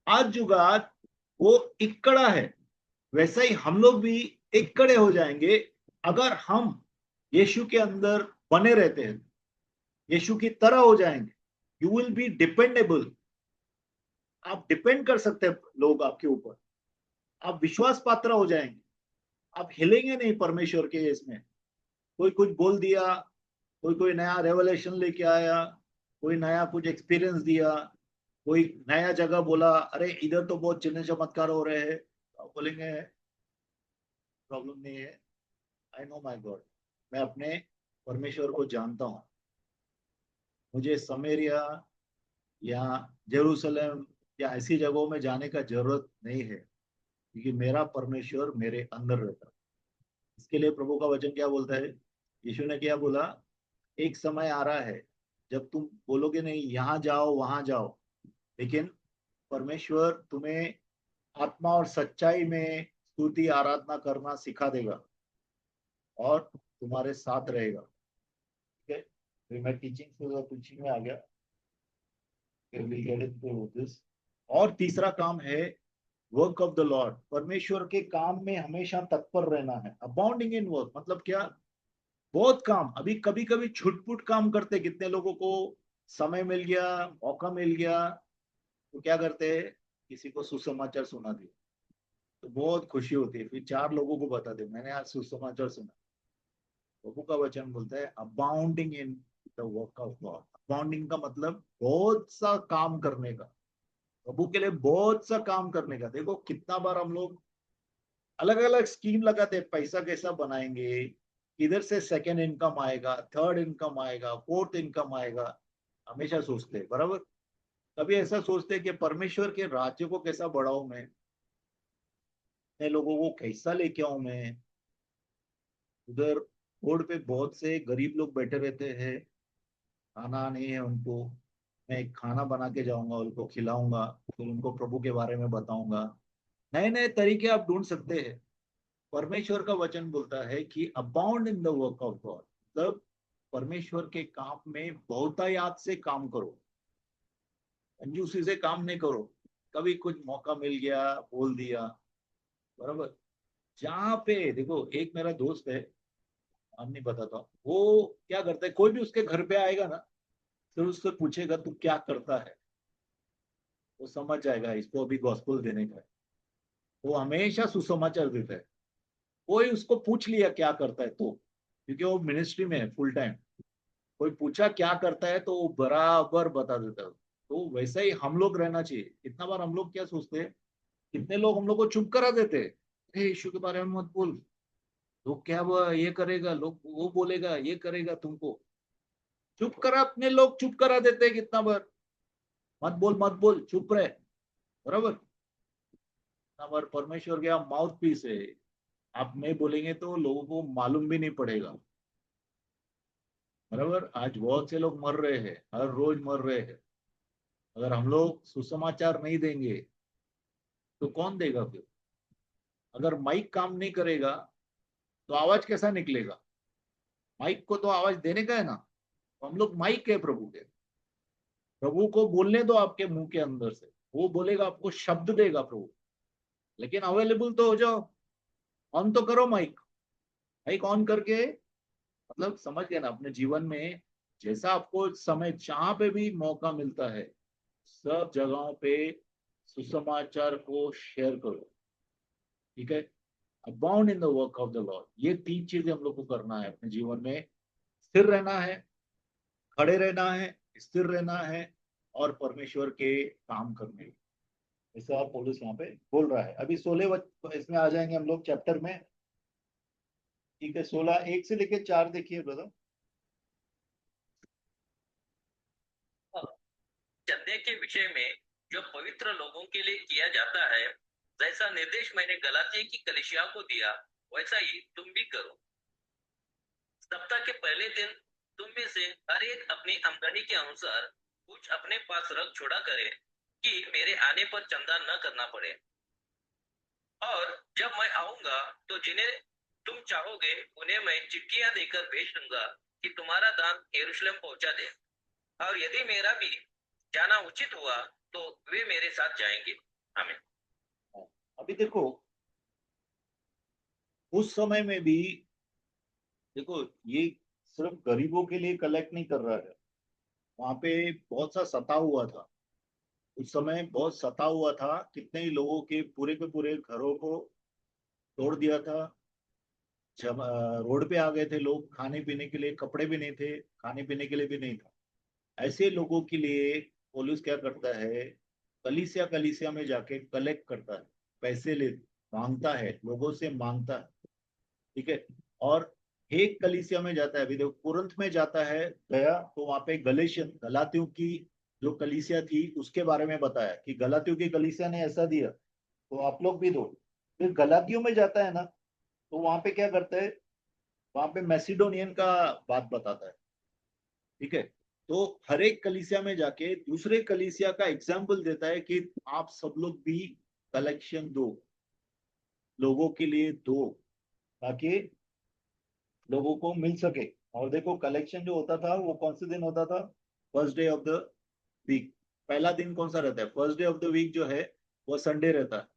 आज जुगात वो इकड़ा है, वैसा ही हम लोग भी इकड़े हो जाएंगे अगर हम यीशु के अंदर बने रहते हैं, यीशु की तरह हो जाएंगे। यू विल बी डिपेंडेबल, आप डिपेंड कर सकते हैं लोग आपके ऊपर, आप विश्वास पात्र हो जाएंगे, आप हिलेंगे नहीं परमेश्वर के इसमें। कोई कुछ बोल दिया, कोई कोई नया रेवलेशन लेके आया, कोई नया कुछ एक्सपीरियंस दिया, कोई नया जगह बोला, अरे इधर तो बहुत चिन्ह चमत्कार हो रहे हैं, तो आप बोलेंगे प्रॉब्लम नहीं है, आई नो माई गॉड, मैं अपने परमेश्वर को जानता हूँ, मुझे समेरिया या जेरूसलम या ऐसी जगहों में जाने का जरूरत नहीं है, क्योंकि मेरा परमेश्वर मेरे अंदर रहता है। इसके लिए प्रभु का वचन क्या बोलता है, यीशु ने क्या बोला, एक समय आ रहा है जब तुम बोलोगे नहीं यहाँ जाओ वहां जाओ, लेकिन परमेश्वर तुम्हें आत्मा और सच्चाई में स्तुति आराधना करना सिखा देगा और तुम्हारे साथ रहेगा। ठीक है, फिर मैं टीचिंग में आ गया, फिर we'll get into this। और तीसरा काम है वर्क ऑफ द लॉर्ड, परमेश्वर के काम में हमेशा तत्पर रहना है। अबाउंडिंग इन वर्क मतलब क्या, बहुत काम, अभी कभी कभी छुटपुट काम करते, कितने लोगों को समय मिल गया, मौका मिल गया, तो क्या करते हैं, किसी को सुसमाचार सुना दिया, तो बहुत खुशी होती है, फिर चार लोगों को बता दे मैंने आज सुसमाचार सुना। प्रभु का वचन बोलता है abounding in the work of God. Abounding का मतलब बहुत सा काम करने का, प्रभु के लिए बहुत सा काम करने का। देखो कितना बार हम लोग अलग अलग स्कीम लगाते हैं, पैसा कैसा बनाएंगे, इधर से सेकेंड इनकम आएगा, थर्ड इनकम आएगा, फोर्थ इनकम आएगा, हमेशा सोचते हैं बराबर। कभी ऐसा सोचते हैं कि परमेश्वर के राज्य को कैसा बढ़ाऊं मैं लोगों को कैसा लेके आऊं मैं। उधर रोड पे बहुत से गरीब लोग बैठे रहते हैं, खाना नहीं है उनको, मैं एक खाना बना के जाऊंगा, उनको खिलाऊंगा, फिर उनको प्रभु के बारे में बताऊंगा। नए नए तरीके आप ढूंढ सकते हैं। परमेश्वर का वचन बोलता है कि abound in the work of God, मतलब परमेश्वर के काम में बहुतायात से काम करो, कंजूसी से काम नहीं करो। कभी कुछ मौका मिल गया बोल दिया, बराबर। जहाँ पे देखो, एक मेरा दोस्त है, नाम नहीं बताता, वो क्या करता है, कोई भी उसके घर पे आएगा ना, फिर उससे पूछेगा तू क्या करता है, वो समझ जाएगा इसको अभी गॉस्पेल देने का है। वो हमेशा सुसमाचार देता है। कोई उसको पूछ लिया क्या करता है तो, क्योंकि वो मिनिस्ट्री में है फुल टाइम, कोई पूछा क्या करता है तो वो बराबर बता देता है। तो वैसा ही हम लोग रहना चाहिए। कितना बार हम लोग क्या सोचते हैं, कितने लोग हम लोग को चुप करा देते हैं, अरे यीशु के बारे में मत बोल, लोग क्या वो ये करेगा, लोग वो बोलेगा, ये करेगा तुमको, चुप करा, अपने लोग चुप करा देते हैं कितना बार, मत बोल मत बोल चुप रहे, बराबर। कितना बार परमेश्वर के आप माउथ पीस है, आप नहीं बोलेंगे तो लोगों को मालूम भी नहीं पड़ेगा, बराबर। आज बहुत से लोग मर रहे हैं, हर रोज मर रहे हैं। अगर हम लोग सुसमाचार नहीं देंगे तो कौन देगा फिर। अगर माइक काम नहीं करेगा तो आवाज कैसा निकलेगा, माइक को तो आवाज देने का है ना। तो हम लोग माइक है प्रभु के, प्रभु को बोलने दो आपके मुंह के अंदर से, वो बोलेगा, आपको शब्द देगा प्रभु। लेकिन अवेलेबल तो हो जाओ, ऑन तो करो माइक, माइक ऑन करके, मतलब समझ गए ना, अपने जीवन में जैसा आपको समय जहां पे भी मौका मिलता है, सब जगहों पे सुसमाचार को शेयर करो। ठीक है, abound in the work of the Lord, ये तीन चीजें हम लोग को करना है अपने जीवन में। स्थिर रहना है, खड़े रहना है, स्थिर रहना है, और परमेश्वर के काम करने, ऐसा पौलुस यहाँ पे बोल रहा है। अभी 16 इसमें आ जाएंगे हम लोग चैप्टर में। ठीक है, 16 1 से लेके 4 देखिए ब्रदर। चंदे के विषय में जो पवित्र लोगों के लिए किया जाता है, जैसा निर्देश मैंने गलातिया की कलीसिया को दिया, वैसा ही तुम भी करो। सप्ताह के पहले दिन तुम में से हर एक अपनी आमदनी के अनुसार कुछ अपने पास रख छोड़ा करे, कि मेरे आने पर चंदा न करना पड़े। और जब मैं आऊंगा तो जिन्हें तुम चाहोगे उन्हें मैं चिट्ठियां देकर भेज दूंगा कि तुम्हारा दान यरूशलेम पहुंचा दे। और यदि मेरा भी जाना उचित हुआ तो वे मेरे साथ जाएंगे। आमीन। अभी देखो, उस समय में भी देखो, ये सिर्फ गरीबों के लिए कलेक्ट नहीं कर रहा है। वहां पे बहुत सा सता हुआ था। उस समय बहुत सता हुआ था, कितने ही लोगों के पूरे घरों को तोड़ दिया था। जब रोड पे आ गए थे लोग, खाने पीने के लिए कपड़े भी नहीं थे, खाने पीने के लिए भी नहीं था। ऐसे लोगों के लिए पुलिस क्या करता है, कलीसिया कलीसिया में जाके कलेक्ट करता है, पैसे ले मांगता है, लोगों से मांगता है। ठीक है। और एक कलीसिया में जाता है, अभी देखो कुरंथ में जाता है, गया तो वहां पे गलेशियन गलातियों की जो कलीसिया थी उसके बारे में बताया कि गलातियों की कलीसिया ने ऐसा दिया तो आप लोग भी दो। फिर गलातियों में जाता है ना, तो वहां पे क्या करता है, वहां पे मैसिडोनियन का बात बताता है। ठीक है। तो हर एक कलीसिया में जाके दूसरे कलीसिया का एग्जाम्पल देता है कि आप सब लोग भी कलेक्शन दो, लोगों के लिए दो, ताकि लोगों को मिल सके। और देखो कलेक्शन जो होता था वो कौन से दिन होता था, first day of the week. पहला दिन कौन सा रहता है, first day of the week जो है वो संडे रहता है।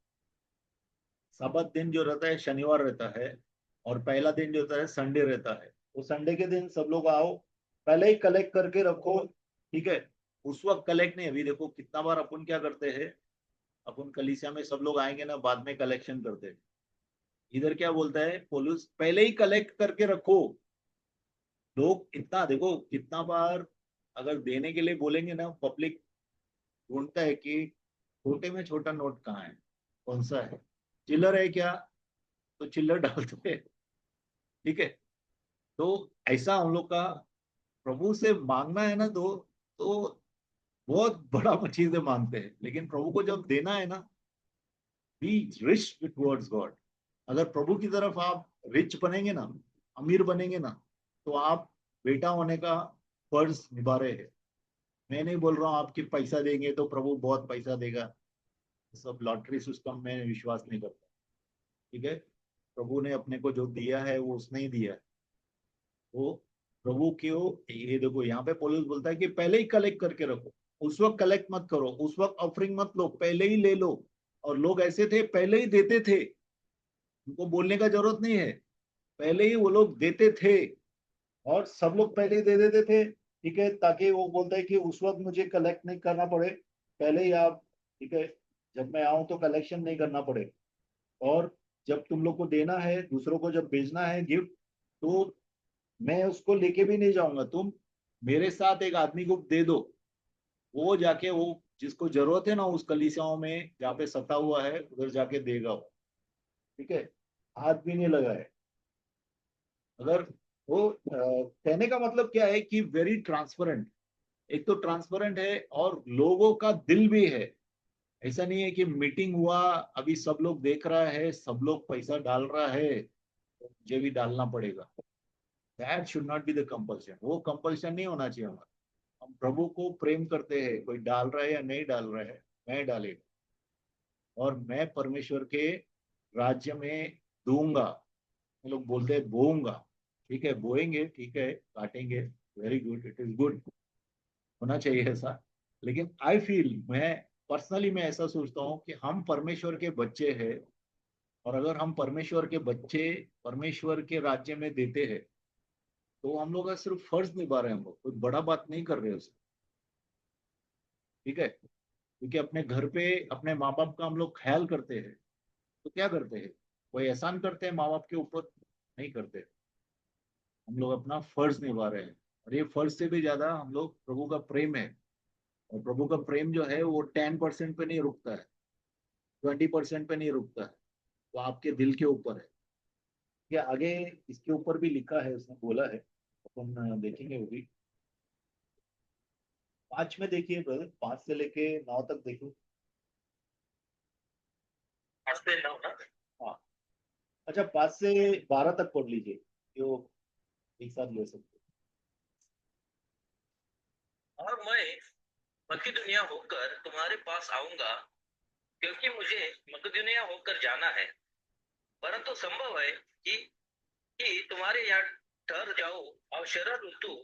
सब्त दिन जो रहता है शनिवार रहता है। और पहला दिन जो होता है संडे रहता है। तो संडे के दिन सब लोग आओ, पहले ही कलेक्ट करके रखो। ठीक है। उस वक्त कलेक्ट नहीं, अभी देखो कितना बार अपन क्या करते हैं, अपन कलीसिया में सब लोग आएंगे ना, बाद में कलेक्शन करते हैं। इधर क्या बोलता है पुलिस, पहले ही कलेक्ट करके रखो। लोग इतना देखो कितना बार अगर देने के लिए बोलेंगे ना, पब्लिक ढूंढता है कि छोटे में छोटा नोट कहाँ है, कौन सा है, चिल्लर है क्या, तो चिल्लर डालते हैं। ठीक है। तो ऐसा हम लोग का प्रभु से मांगना है ना, तो बहुत बड़ा चीजें मांगते हैं, लेकिन प्रभु को जब देना है ना, बी रिच टुवर्ड्स गॉड। अगर प्रभु की तरफ आप रिच बनेंगे ना, अमीर बनेंगे ना, तो आप बेटा होने का फर्ज निभा रहे हैं। मैं नहीं बोल रहा हूँ आपकी पैसा देंगे तो प्रभु बहुत पैसा देगा, सब लॉटरी सिस्टम में विश्वास नहीं करता। ठीक है। प्रभु ने अपने को जो दिया है वो उसने ही दिया है। वो प्रभु क्यों, ये देखो यहाँ पे पौलुस बोलता है कि पहले ही कलेक्ट करके रखो। उस वक्त कलेक्ट मत करो, उस वक्त ऑफरिंग मत लो, पहले ही ले लो। और लोग ऐसे थे, पहले ही देते थे, उनको बोलने का जरूरत नहीं है, पहले ही वो लोग देते थे। और सब लोग पहले ही दे देते थे। ठीक है, ताकि वो बोलता है कि उस वक्त मुझे कलेक्ट नहीं करना पड़े, पहले ही आप, ठीक है, जब मैं आऊं तो कलेक्शन नहीं करना पड़े। और जब तुम लोग को देना है, दूसरों को जब भेजना है गिफ्ट, तो मैं उसको लेके भी नहीं जाऊंगा, तुम मेरे साथ एक आदमी को दे दो, वो जाके वो जिसको जरूरत है ना उस कलीसियाओं में जहाँ पे सता हुआ है उधर जाके देगा वो। ठीक है। हाथ भी नहीं लगा है। अगर वो कहने का मतलब क्या है कि वेरी ट्रांसपेरेंट, एक तो ट्रांसपेरेंट है और लोगों का दिल भी है। ऐसा नहीं है कि मीटिंग हुआ, अभी सब लोग देख रहा है, सब लोग पैसा डाल रहा है, तो मुझे भी डालना पड़ेगा। That should not be the compulsion, वो कंपल्शन नहीं होना चाहिए हमारा। हम प्रभु को प्रेम करते हैं, कोई डाल रहा है या नहीं डाल रहा है, मैं डालेगा और मैं परमेश्वर के राज्य में दूंगा। हम लोग बोलते हैं बोऊंगा। ठीक है, बोएंगे, ठीक है, काटेंगे, very good, it is good, होना चाहिए ऐसा। लेकिन आई फील, मैं पर्सनली मैं ऐसा सोचता हूँ कि हम परमेश्वर के बच्चे हैं। और अगर हम परमेश्वर के बच्चे परमेश्वर के राज्य में देते हैं, तो हम लोग का सिर्फ फर्ज निभा रहे हैं, हम लोग कोई बड़ा बात नहीं कर रहे उसमें। ठीक है। क्योंकि अपने घर पे अपने माँ बाप का हम लोग ख्याल करते हैं, तो क्या करते हैं, कोई एहसान करते हैं माँ बाप के ऊपर, नहीं करते। हम लोग अपना फर्ज निभा रहे हैं। और ये फर्ज से भी ज्यादा हम लोग प्रभु का प्रेम है। और प्रभु का प्रेम जो है वो 10% पे नहीं रुकता है, 20% पे नहीं रुकता है, वो आपके दिल के ऊपर है। क्या आगे इसके ऊपर भी लिखा है, उसने बोला है, अपन देखेंगे वो भी। 5 में देखिए ब्रदर, 5 से लेके 9 तक देखिए। 8 से 9 ना। हाँ। अच्छा, 5 से 12 तक पढ़ लीजिए, जो एक साथ ले सकते और मैं मकिदुनिया होकर तुम्हारे पास आऊंगा, क्योंकि मुझे मकिदुनिया होकर जाना है। परंतु संभव है कि तुम्हारे यहाँ ठहर जाओ और शरद ऋतु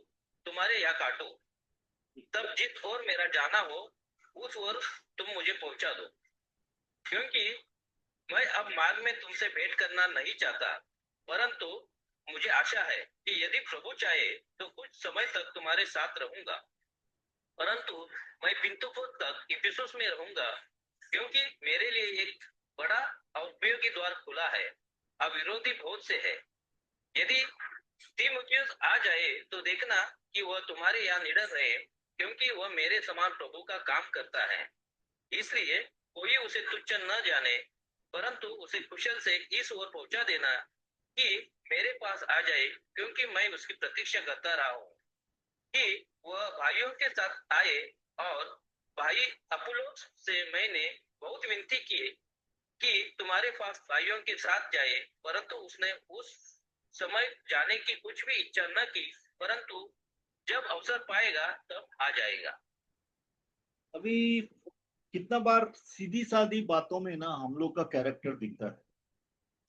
तुम्हारे यहाँ काटो। हैं। तब जिस ओर मेरा जाना हो उस ओर तुम मुझे पहुंचा दो। क्योंकि मैं अब मार्ग में तुमसे भेंट करना नहीं चाहता, परंतु मुझे आशा है कि यदि प्रभु चाहे तो कुछ समय तक तुम्हारे साथ रहूंगा। परंतु मैं पिंतुपुर तक इफिसुस में रहूंगा, क्योंकि मेरे लिए एक बड़ा और उपयोगी द्वार खुला है। अब विरोधी बहुत से है। यदि तीमुथियुस आ जाए तो देखना कि वह तुम्हारे यहाँ निडर रहे, क्योंकि वह मेरे समान प्रभु का काम करता है। इसलिए कोई उसे तुच्छ न जाने, परंतु उसे कुशल से इस ओर पहुंचा देना कि मेरे पास आ जाए, क्योंकि मैं उसकी प्रतीक्षा करता रहा हूँ कि वह भाइयों के साथ आए। और भाई अपुल्लोस से मैंने बहुत विनती की कि तुम्हारे पास भाइयों के साथ जाए, परंतु उसने उस समय जाने की कुछ भी इच्छा न की, परंतु जब अवसर पाएगा तब आ जाएगा। अभी कितना बार सीधी सादी बातों में ना हम लोग का कैरेक्टर दिखता है।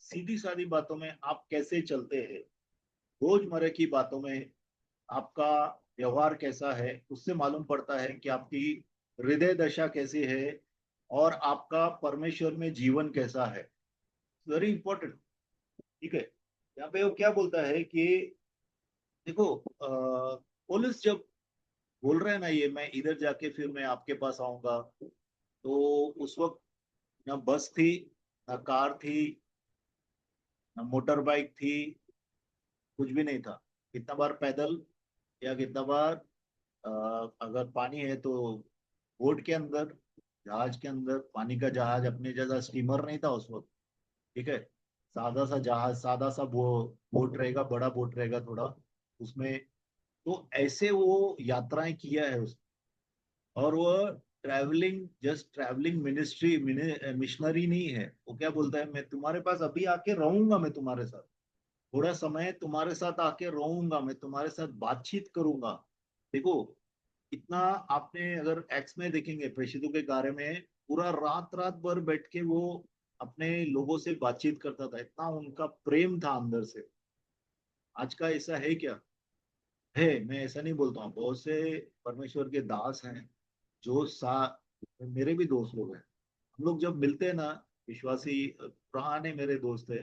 सीधी सादी बातों में आप कैसे चलते हैं, रोजमर्रा की बातों में आपका व्यवहार कैसा है, उससे मालूम पड़ता है कि आपकी हृदय दशा कैसी है और आपका परमेश्वर में जीवन कैसा है। Very important. ठीक है। यहाँ पे वो क्या बोलता है कि देखो, पुलिस जब बोल रहे हैं ना, ये मैं इधर जाके फिर मैं आपके पास आऊंगा, तो उस वक्त ना बस थी, ना कार थी, ना मोटर बाइक थी, कुछ भी नहीं था। कितना बार पैदल या कितना बार अ, अगर पानी है तो बोट के अंदर, जहाज के अंदर, पानी का जहाज, अपने जैसा स्टीमर नहीं था उस वक्त। ठीक है। सादा सा जहाज, सादा सा बोट रहेगा, बड़ा बोट रहेगा थोड़ा उसमें। तो ऐसे वो यात्राएं किया है उस, और वो travelling, just travelling ministry missionary नहीं है। वो क्या बोलता है, मैं तुम्हारे पास अभी आके रहूंगा, मैं तुम्हारे साथ थोड़ा समय तुम्हारे साथ आके रहूंगा, मैं तुम्हारे साथ बातचीत करूंगा। देखो, इतना आपने अगर एक्स में देखेंगे प्रेषितों के कार्य में, पूरा रात रात भर बैठ के वो अपने लोगों से बातचीत करता था, इतना उनका प्रेम था अंदर से। आज का ऐसा है क्या? है, मैं ऐसा नहीं बोलता हूँ, बहुत से परमेश्वर के दास हैं जो मेरे भी दोस्त लोग हैं। हम लोग जब मिलते हैं ना, विश्वासी पुराने मेरे दोस्त है,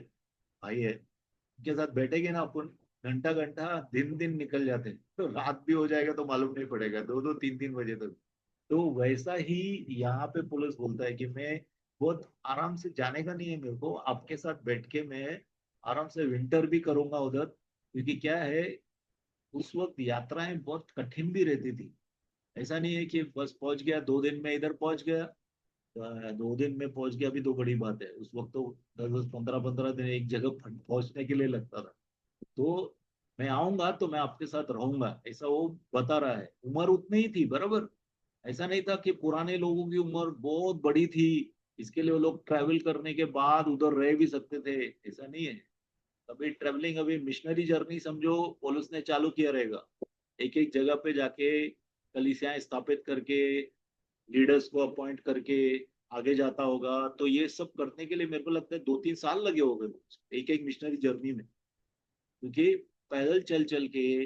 भाई है, उनके साथ बैठेंगे ना अपन, घंटा घंटा, दिन दिन निकल जाते हैं, तो रात भी हो जाएगा तो मालूम नहीं पड़ेगा, दो दो तीन तीन बजे तक। तो वैसा ही यहाँ पे पुलिस बोलता है कि मैं बहुत आराम से, जाने का नहीं है मेरे को, आपके साथ बैठ के मैं आराम से विंटर भी करूंगा उधर, क्योंकि क्या है, उस वक्त यात्राएं बहुत कठिन भी रहती थी। ऐसा नहीं है कि बस पहुंच गया, 2 दिन में इधर पहुंच गया, 2 दिन में पहुंच गया, अभी तो बड़ी बात है। उस वक्त तो 10 10 15 15 दिन एक जगह पहुंचने के लिए लगता था। तो मैं आऊंगा तो मैं आपके साथ रहूंगा, ऐसा वो बता रहा है। उम्र उतनी ही थी बराबर। ऐसा नहीं था कि पुराने लोगों की उम्र बहुत बड़ी थी, इसके लिए वो लोग ट्रैवल करने के बाद उधर रह भी सकते थे, ऐसा नहीं है। अभी ट्रैवलिंग, अभी मिशनरी जर्नी समझो, पुलिस ने चालू किया रहेगा। एक एक जगह पे जाके कलीसियाएं स्थापित करके, लीडर्स को अपॉइंट करके आगे जाता होगा। तो ये सब करने के लिए मेरे को लगता है 2 3 साल लगे होंगे एक एक मिशनरी जर्नी में, क्योंकि पैदल चल चल के,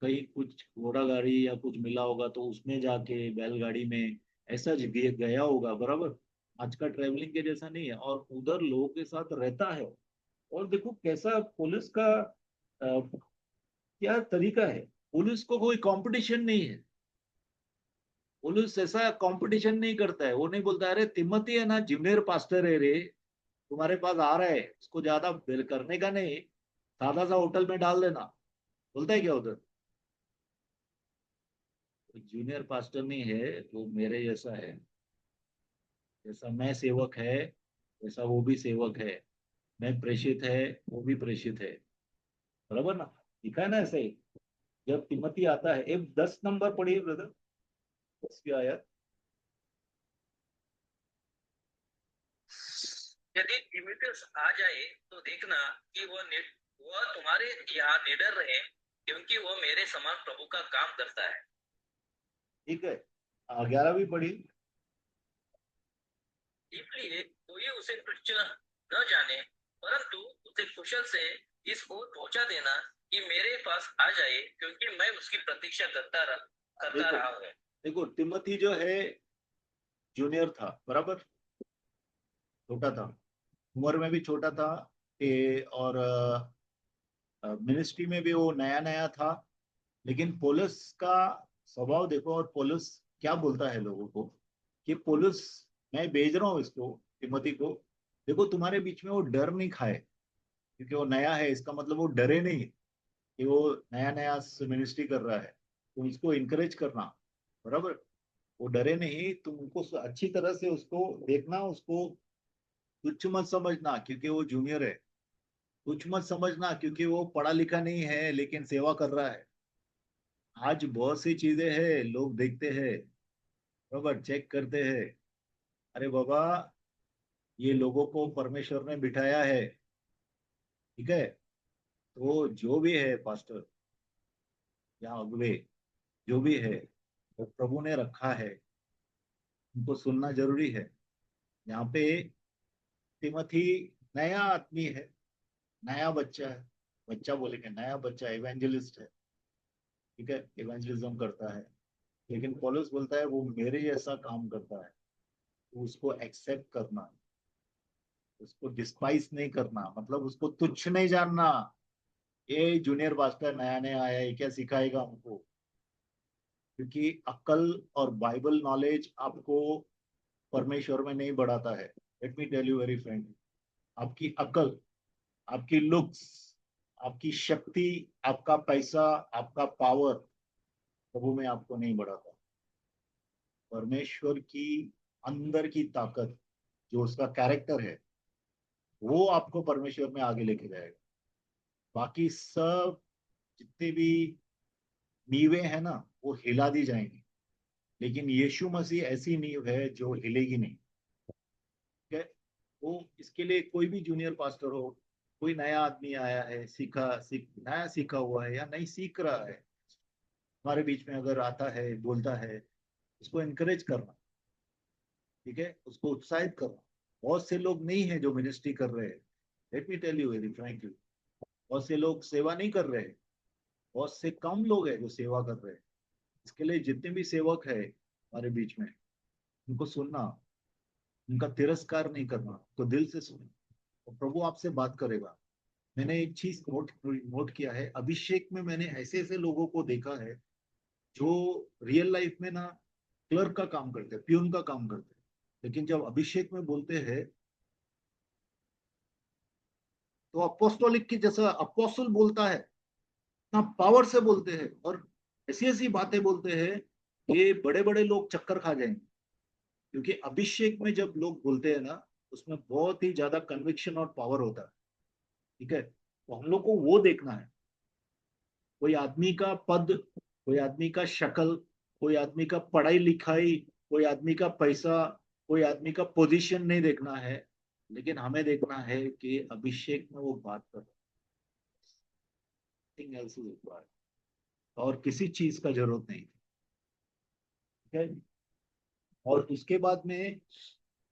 कहीं कुछ घोड़ा गाड़ी या कुछ मिला होगा तो उसमें जाके, बैलगाड़ी में, ऐसा गया होगा बराबर। आज का ट्रेवलिंग के जैसा नहीं है, और उधर लोगों के साथ रहता है। और देखो कैसा पुलिस का क्या तरीका है। पुलिस को कोई कंपटीशन नहीं है। पुलिस ऐसा कंपटीशन नहीं करता है। वो नहीं बोलता अरे तिम्मती है ना, जूनियर पास्टर है रे, तुम्हारे पास आ रहा है, इसको ज्यादा बिल करने का नहीं, सादा सा होटल में डाल देना। बोलता है क्या उधर? जूनियर पास्टर नहीं है, वो मेरे जैसा है। जैसा मैं सेवक है, वैसा वो भी सेवक है। मैं प्रेषित है, वो भी प्रेषित है। बराबर ना? लिखा है ना ऐसे ही। जब तिमोथी आता है, एक 10 नंबर पढ़िए ब्रदर, 10 आयत। यदि तीमुथियुस आ जाए तो देखना कि वह तुम्हारे यहाँ निडर रहे, क्योंकि वह मेरे समान प्रभु का काम करता है। ठीक है। 11 भी पढ़ी। इसलिए कोई उसे तुच्छ न जाने, परंतु उसे कुशल से इस ओर पहुंचा देना कि मेरे पास आ जाए, क्योंकि मैं उसकी प्रतीक्षा करता देखो, रहा हूँ। देखो तिमोथी जो है जूनियर था बराबर। छोटा था, उम्र में भी छोटा था, और मिनिस्ट्री में भी वो नया नया था। लेकिन पौलुस का स्वभाव देखो, और पौलुस क्या बोलता है लोगों को कि पौलुस, मैं भेज रहा हूँ इसको, तिमोथी को, देखो तुम्हारे बीच में वो डर नहीं खाए, क्योंकि वो नया है, इसका मतलब वो डरे नहीं कि वो नया नया मिनिस्ट्री कर रहा है। तुम इसको इनकरेज करना, बराबर। वो डरे नहीं, तुम उनको अच्छी तरह से उसको देखना, उसको तुच्छ मत समझना क्योंकि वो जूनियर है, तुच्छ मत समझना क्योंकि वो पढ़ा लिखा नहीं है लेकिन सेवा कर रहा है। आज बहुत सी चीजें हैं, लोग देखते हैं, बराबर, चेक करते हैं, अरे बाबा, ये लोगों को परमेश्वर ने बिठाया है, ठीक है, तो जो भी है पास्टर या अगुवे, जो भी है, वो प्रभु ने रखा है, उनको सुनना जरूरी है। यहाँ पे तिमोथी नया आदमी है, नया बच्चा है, बच्चा बोलेंगे, नया बच्चा इवेंजलिस्ट है, ठीक है, इवेंजलिज्म करता है। लेकिन पौलुस बोलता है वो मेरे जैसा काम करता है, तो उसको एक्सेप्ट करना, उसको डिस्पाइस नहीं करना, मतलब उसको तुच्छ नहीं जानना। ये जूनियर पास्टर नया नया आया है, क्या सिखाएगा हमको? क्योंकि अक्ल और बाइबल नॉलेज आपको परमेश्वर में नहीं बढ़ाता है। Let me tell you very frankly, आपकी अकल, आपकी लुक्स, आपकी शक्ति, आपका पैसा, आपका पावर प्रभु में आपको नहीं बढ़ाता। परमेश्वर की अंदर की ताकत, जो उसका कैरेक्टर है, वो आपको परमेश्वर में आगे लेके जाएगा। बाकी सब जितने भी नींवें हैं ना, वो हिला दी जाएंगी, लेकिन यीशु मसीह ऐसी नींव है जो हिलेगी नहीं, ठीक है। वो इसके लिए कोई भी जूनियर पास्टर हो, कोई नया आदमी आया है, नया सीखा हुआ है या नहीं सीख रहा है, हमारे बीच में अगर आता है, बोलता है, उसको इनकरेज करना, ठीक है, उसको उत्साहित करना। बहुत से लोग नहीं है जो मिनिस्ट्री कर रहे हैं, let me tell you very frankly, बहुत से लोग सेवा नहीं कर रहे हैं, बहुत से कम लोग हैं जो सेवा कर रहे हैं। इसके लिए जितने भी सेवक है हमारे बीच में, उनको सुनना, उनका तिरस्कार नहीं करना, तो दिल से सुनना, तो प्रभु आपसे बात करेगा। मैंने एक चीज नोट नोट किया है, अभिषेक में मैंने ऐसे ऐसे लोगों को देखा है जो रियल लाइफ में ना क्लर्क का काम करते हैं, प्यून का काम करते हैं, लेकिन जब अभिषेक में बोलते हैं तो अपोस्टोलिक की जैसा अपोस्टल बोलता है ना, पावर से बोलते हैं, और ऐसी ऐसी बातें बोलते हैं, ये बड़े बड़े लोग चक्कर खा जाएंगे। क्योंकि अभिषेक में जब लोग बोलते हैं ना, उसमें बहुत ही ज्यादा कन्विक्शन और पावर होता है, ठीक है, तो हम लोग को वो देखना है। कोई आदमी का पद, कोई आदमी का शक्ल, कोई आदमी का पढ़ाई लिखाई, कोई आदमी का पैसा, कोई आदमी का पोजीशन नहीं देखना है, लेकिन हमें देखना है कि अभिषेक में वो बात कर रहा है, और किसी चीज का जरूरत नहीं, ठीक है। और उसके बाद में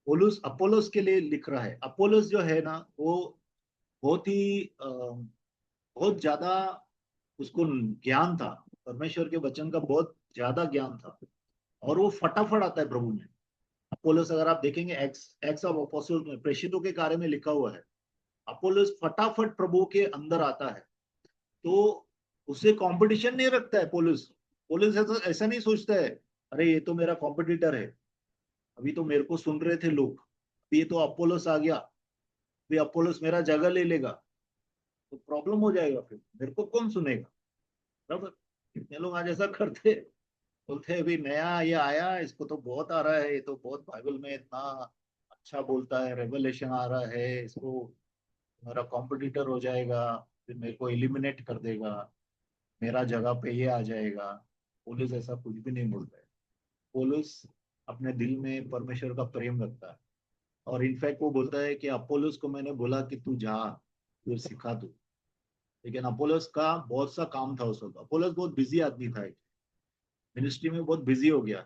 पोलुस अपोलोस के लिए लिख रहा है। अपोलोस जो है ना, वो बहुत ही बहुत ज्यादा उसको ज्ञान था, परमेश्वर के वचन का बहुत ज्यादा ज्ञान था, और वो फटाफट आता है प्रभु में। अपोलोस अगर आप देखेंगे एक्स ऑफ अपोस्टल्स में, प्रेषितों के कार्य में लिखा हुआ है, अपोलोस फटाफट प्रभु के अंदर आता है। तो उससे कंपटीशन नहीं रखता है पोलुस। पोलुस ऐसा नहीं सोचता है, अरे ये तो मेरा कॉम्पिटिटर है, अभी तो मेरे को सुन रहे थे लोग, अभी ये तो अपोलोस आ गया, अभी अपोलोस मेरा जगह ले लेगा, तो प्रॉब्लम हो जाएगा, फिर मेरे को कौन सुनेगा, बराबर। कितने लोग आज ऐसा करते, बोलते हैं अभी नया ये आया, इसको तो बहुत आ रहा है, ये तो बहुत बाइबल में इतना अच्छा बोलता है, रेवलेशन आ रहा है, इसको मेरा कॉम्पिटिटर हो जाएगा, फिर मेरे को एलिमिनेट कर देगा, मेरा जगह पे ये आ जाएगा। पुलिस ऐसा कुछ भी नहीं बोलता है। पुलिस अपने दिल में परमेश्वर का प्रेम रखता है, और इनफैक्ट वो बोलता है कि अपोलोस को मैंने बोला कि तू जा, तू सिखा तू। लेकिन अपोलोस का बहुत सा काम था उस वक्त, अपोलोस बहुत बिजी आदमी था, मिनिस्ट्री में बहुत बिजी हो गया,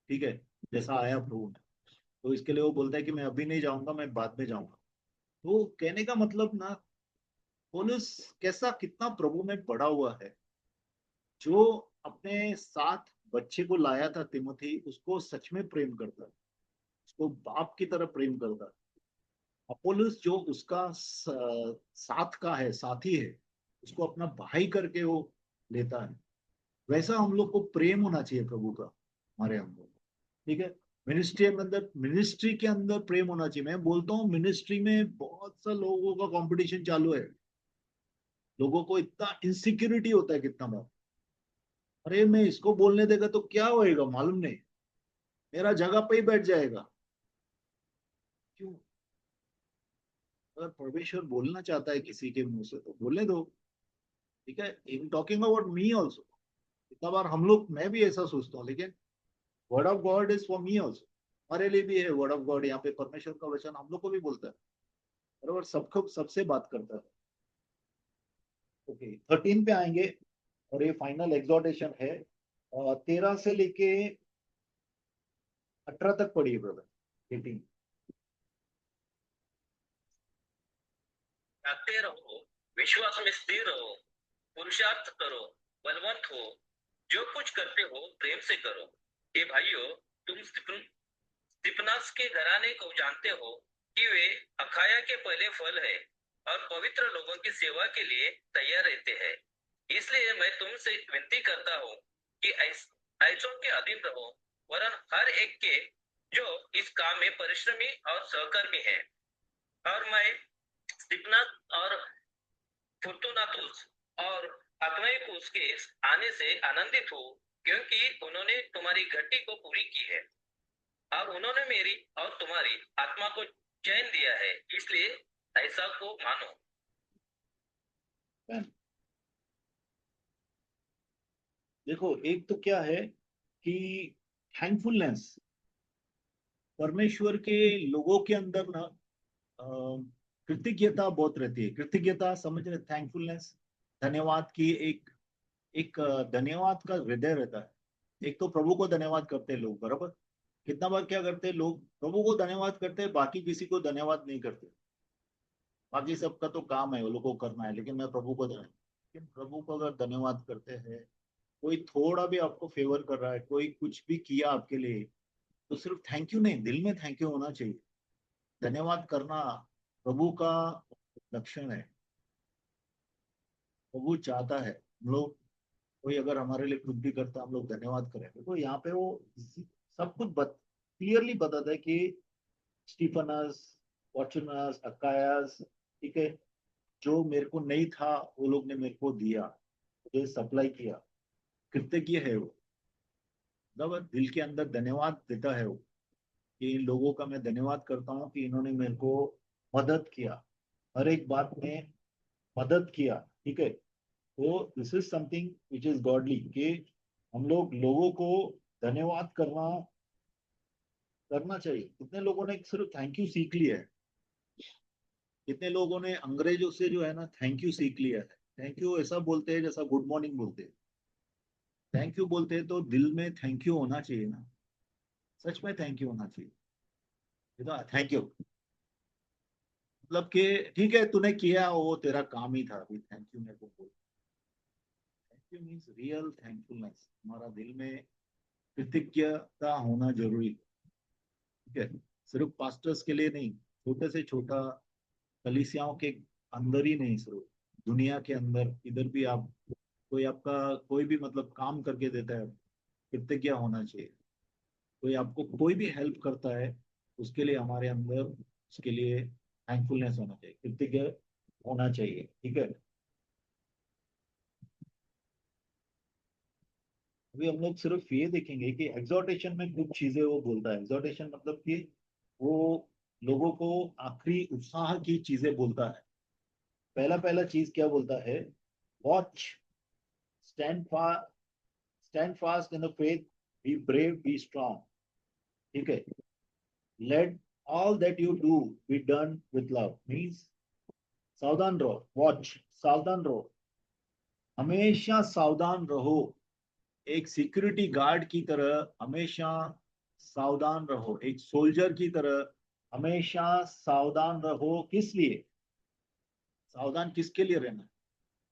ठीक है, जैसा आया प्रभु में। तो इसके लिए वो बोलता है कि मैं अभी नहीं जाऊंगा, मैं बाद में जाऊंगा। तो कहने का मतलब ना, पौलुस कैसा, कितना प्रभु में पड़ा हुआ है, जो अपने साथ बच्चे को लाया था तिमोथी, उसको सच में प्रेम करता है, उसको बाप की तरह प्रेम करता है, अपोलोस जो उसका साथ का है, साथी है, उसको अपना भाई करके वो लेता है। वैसा हम लोग को प्रेम होना चाहिए प्रभु का हमारे अंदर, ठीक है। मिनिस्ट्री के अंदर प्रेम होना चाहिए। मैं बोलता हूँ मिनिस्ट्री में बहुत सा लोगों का कंपटीशन चालू है। लोगों को इतना इनसिक्योरिटी होता है कितना बार, अरे मैं इसको बोलने देगा तो क्या होएगा मालूम नहीं, मेरा जगह पे ही बैठ जाएगा। क्यों? अगर परमेश्वर बोलना चाहता है किसी के मुंह से तो बोलने दो, ठीक है। In talking about me also, इतना बार हम लोग, मैं भी ऐसा सोचता हूँ, लेकिन word of God is for me also, हमारे लिए भी है वर्ड ऑफ गॉड। यहाँ पे परमेश्वर का वचन हम लोग को भी बोलता है, बराबर, सबको सबसे बात करता है। ओके, 13 पे आएंगे, और ये फाइनल एग्जॉर्टेशन है। 13 से लेके 18 तक पढ़िए ब्रदर, 18। जागते रहो, विश्वास में स्थिर रहो, पुरुषार्थ करो, बलवंत हो, जो कुछ करते हो प्रेम से करो। ये भाइयों, तुम स्तिफनास के घराने को जानते हो कि वे अखाया के पहले फल है और पवित्र लोगों की सेवा के लिए तैयार रहते हैं। इसलिए मैं तुमसे विनती करता हूँ कि ऐसों के अधीन रहो, वरन हर एक के जो इस काम में परिश्रमी और सहकर्मी है। और मैं स्तिफनास और फुर्तुनातुस और अक्नैकुस के आने से आनंदित हूँ, क्योंकि उन्होंने तुम्हारी घटी को पूरी की है और उन्होंने मेरी और तुम्हारी आत्मा को चैन दिया है। इसलिए ऐसा को मानो। देखो, एक तो क्या है कि थैंकफुलनेस, परमेश्वर के लोगों के अंदर ना कृतज्ञता बहुत रहती है। कृतज्ञता समझ रहे, थैंकफुलनेस, धन्यवाद की एक एक धन्यवाद का हृदय रहता है। एक तो प्रभु को धन्यवाद करते हैं लोग, बराबर। कितना बार क्या करते हैं लोग, प्रभु को धन्यवाद करते हैं, बाकी किसी को धन्यवाद नहीं करते। बाकी सबका तो काम है वो लोगों को करना है, लेकिन मैं प्रभु को धन्यवाद, लेकिन प्रभु को अगर धन्यवाद करते हैं, कोई थोड़ा भी आपको फेवर कर रहा है, कोई कुछ भी किया आपके लिए, तो सिर्फ थैंक यू नहीं, दिल में थैंक यू होना चाहिए। धन्यवाद करना प्रभु का लक्षण है। प्रभु चाहता है हम लोग, कोई अगर हमारे लिए कुछ भी करता है हम लोग धन्यवाद करें। देखो यहाँ पे वो सब कुछ क्लियरली बताता है कि स्टीफनस, फॉर्चुनस, अकायास, ठीक है, जो मेरे को नहीं था वो लोग ने मेरे को दिया, मुझे सप्लाई किया, कृतज्ञ है वो, मतलब दिल के अंदर धन्यवाद देता है वो, कि इन लोगों का मैं धन्यवाद करता हूँ कि इन्होंने मेरे को मदद किया, हर एक बात में मदद किया, ठीक है। तो this is something which is godly, कि हम लोग लोगों को धन्यवाद करना चाहिए। कितने लोगों ने सिर्फ थैंक यू सीख लिया है, कितने लोगों ने अंग्रेजों से जो है ना थैंक यू सीख लिया है। थैंक यू ऐसा बोलते हैं जैसा गुड मॉर्निंग बोलते हैं। थैंक यू बोलते हैं तो दिल में थैंक यू होना चाहिए ना, सच में थैंक यू होना चाहिए। थैंक यू मतलब कि ठीक है तूने किया, वो तेरा काम ही था, अभी थैंक यू मेरे को बोल। Thank you means real thankfulness, हमारा दिल में कृतज्ञता होना जरूरी है, ठीक है। सिर्फ पास्टर्स के लिए नहीं, छोटे से छोटा कलीसियाओं के अंदर ही नहीं, सिर्फ दुनिया के अंदर इधर भी आप, कोई आपका कोई भी मतलब काम करके देता है, कृतज्ञ होना चाहिए। कोई आपको कोई भी हेल्प करता है, उसके लिए हमारे अंदर उसके लिए थैंकफुलनेस होना चाहिए, कृतज्ञ होना चाहिए, ठीक है। अभी हम लोग सिर्फ ये देखेंगे कि एग्जॉर्टेशन में कुछ चीजें वो बोलता है। एग्जॉर्टेशन मतलब कि वो लोगों को आखिरी उत्साह की चीजें बोलता है। पहला पहला चीज क्या बोलता है, watch, stand fast, stand fast in the faith, be brave, B strong, ठीक है। Let all that you do be done with love, means सावधान रहो, वॉच, सावधान रहो, हमेशा सावधान रहो। एक सिक्योरिटी गार्ड की तरह हमेशा सावधान रहो, एक सोल्जर की तरह हमेशा सावधान रहो। किस लिए सावधान, किसके लिए रहना?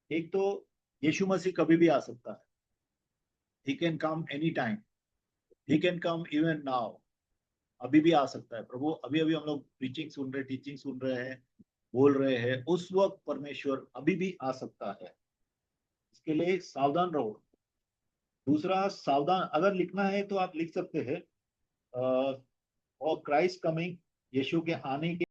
एक तो यीशु मसीह कभी भी आ सकता है, he can come any time, he can come even now, अभी भी आ सकता है। प्रभु अभी अभी हम लोग प्रीचिंग सुन रहे, टीचिंग सुन रहे हैं, बोल रहे हैं, उस वक्त परमेश्वर अभी भी आ सकता है। इसके लिए सावधान रहो। दूसरा, सावधान अगर लिखना है तो आप लिख सकते हैं, और क्राइस्ट कमिंग, यीशु के आने के